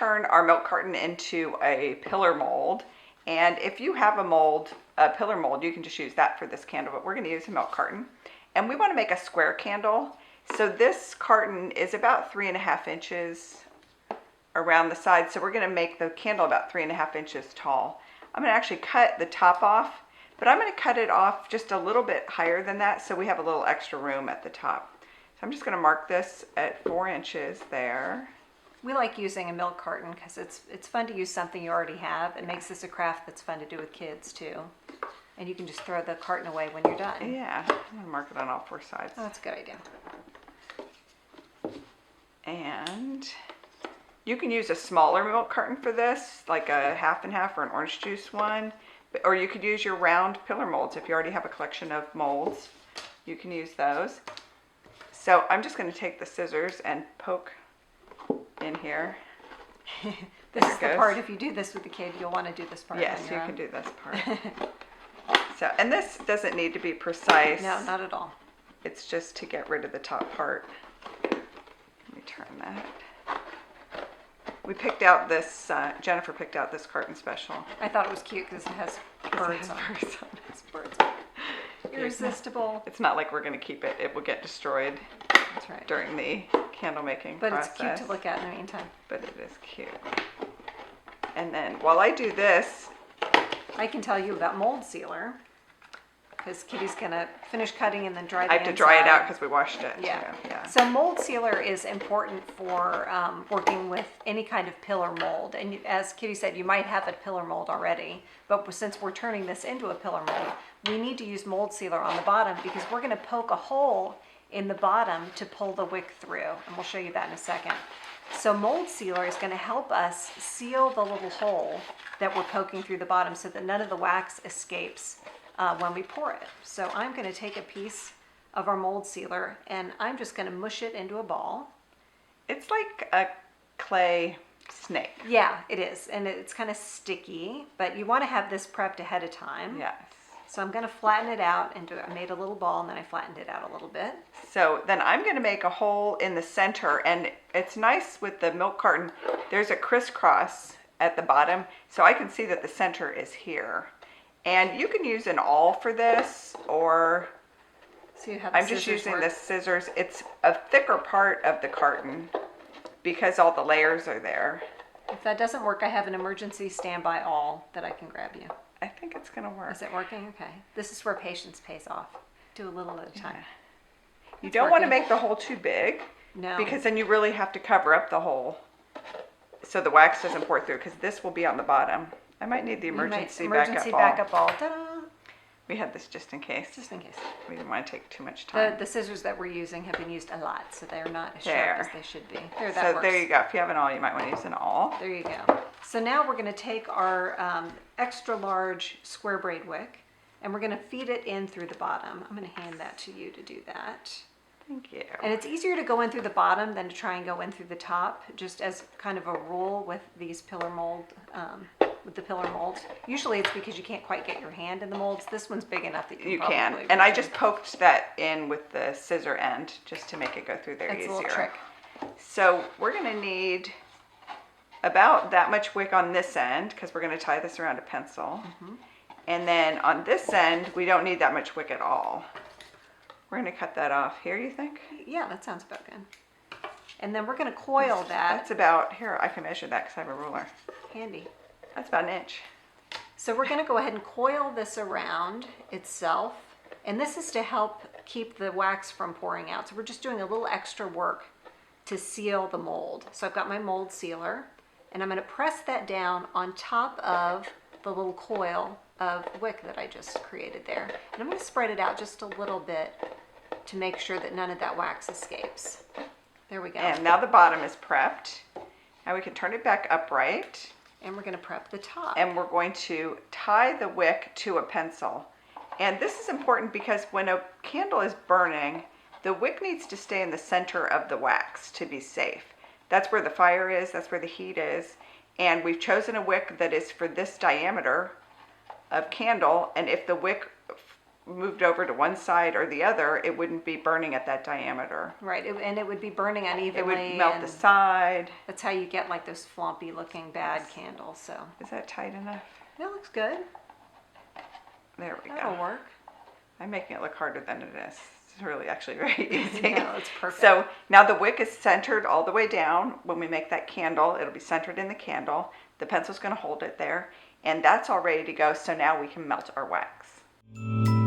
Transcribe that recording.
turn our milk carton into a pillar mold. And if you have a pillar mold, you can just use that for this candle, but we're gonna use a milk carton. And we wanna make a square candle. So this carton is about 3.5 inches around the side. So we're gonna make the candle about 3.5 inches tall. I'm gonna actually cut the top off, but I'm gonna cut it off just a little bit higher than that so we have a little extra room at the top. So I'm just gonna mark this at 4 inches there. We like using a milk carton because it's fun to use something you already have. It makes this a craft that's fun to do with kids too. And you can just throw the carton away when you're done. Yeah, I'm gonna mark it on all 4 sides. Oh, that's a good idea. And you can use a smaller milk carton for this, like a half and half or an orange juice one. Or you could use your round pillar molds. If you already have a collection of molds, you can use those. So I'm just gonna take the scissors and poke in here. This is the part, if you do this with the kid, you'll want to do this part. Yes, you can do this part. So, and this doesn't need to be precise. No, not at all. It's just to get rid of the top part. Let me turn that. We picked out this, Jennifer picked out this carton special. I thought it was cute because it has birds on it. It's birds on it. Irresistible. It's not like we're going to keep it. It will get destroyed. That's right. During the candle making but process. It's cute to look at in the meantime. But it is cute. And then while I do this, I can tell you about mold sealer because Kitty's gonna finish cutting and then dry the I have to inside. dry it out because we washed it. Yeah. Too. Yeah. So mold sealer is important for working with any kind of pillar mold. And as Kitty said, you might have a pillar mold already, but since we're turning this into a pillar mold, we need to use mold sealer on the bottom because we're gonna poke a hole in the bottom to pull the wick through, and we'll show you that in a second. So mold sealer is going to help us seal the little hole that we're poking through the bottom so that none of the wax escapes when we pour it. So I'm going to take a piece of our mold sealer and I'm just going to mush it into a ball. It's like a clay snake. Yeah, it is, and it's kind of sticky, but you want to have this prepped ahead of time. Yes. So I'm going to flatten it out, and I made a little ball, and then I flattened it out a little bit. So then I'm going to make a hole in the center, and it's nice with the milk carton. There's a crisscross at the bottom, so I can see that the center is here. And you can use an awl for this, or so you have I'm just using the scissors. It's a thicker part of the carton because all the layers are there. If that doesn't work, I have an emergency standby awl that I can grab you. I think it's going to work. Is it working? Okay. This is where patience pays off. Do a little at a time. Yeah. You don't want to make the hole too big. No. Because then you really have to cover up the hole so the wax doesn't pour through, because this will be on the bottom. I might need the emergency backup ball. Ta-da! We had this just in case. Just in case. We didn't want to take too much time. The scissors that we're using have been used a lot, so they're not as There. sharp as they should be. There, that So works. there you go. If you have an awl, you might want to use an awl. There you go. So now we're going to take our extra large square braid wick and we're going to feed it in through the bottom. I'm going to hand that to you to do that. Thank you. And it's easier to go in through the bottom than to try and go in through the top, just as kind of a rule with these pillar mold, with the pillar molds. Usually it's because you can't quite get your hand in the molds. This one's big enough that you can. And I just poked that in with the scissor end just to make it go through there easier. That's a little trick. So we're going to need about that much wick on this end because we're going to tie this around a pencil. Mm-hmm. And then on this end, we don't need that much wick at all. We're going to cut that off here, you think? Yeah, that sounds about good. And then we're going to coil that. That's about, here, I can measure that because I have a ruler. Handy. That's about an inch. So we're going to go ahead and coil this around itself. And this is to help keep the wax from pouring out. So we're just doing a little extra work to seal the mold. So I've got my mold sealer, and I'm going to press that down on top of the little coil of wick that I just created there. And I'm going to spread it out just a little bit to make sure that none of that wax escapes. There we go. And now the bottom is prepped. Now we can turn it back upright. And we're going to prep the top. And we're going to tie the wick to a pencil. And this is important because when a candle is burning, the wick needs to stay in the center of the wax to be safe. That's where the fire is, that's where the heat is. And we've chosen a wick that is for this diameter of candle, and if the wick moved over to one side or the other, it wouldn't be burning at that diameter. Right, and it would be burning unevenly. It would melt the and side. That's how you get like those floppy looking bad candles. So Is that tight enough? that looks good. There we That'll go. work. I'm making it look harder than it is. It's really actually very easy. No, it's perfect. So now the wick is centered all the way down. When we make that candle, it'll be centered in the candle. The pencil's going to hold it there. And that's all ready to go. So now we can melt our wax.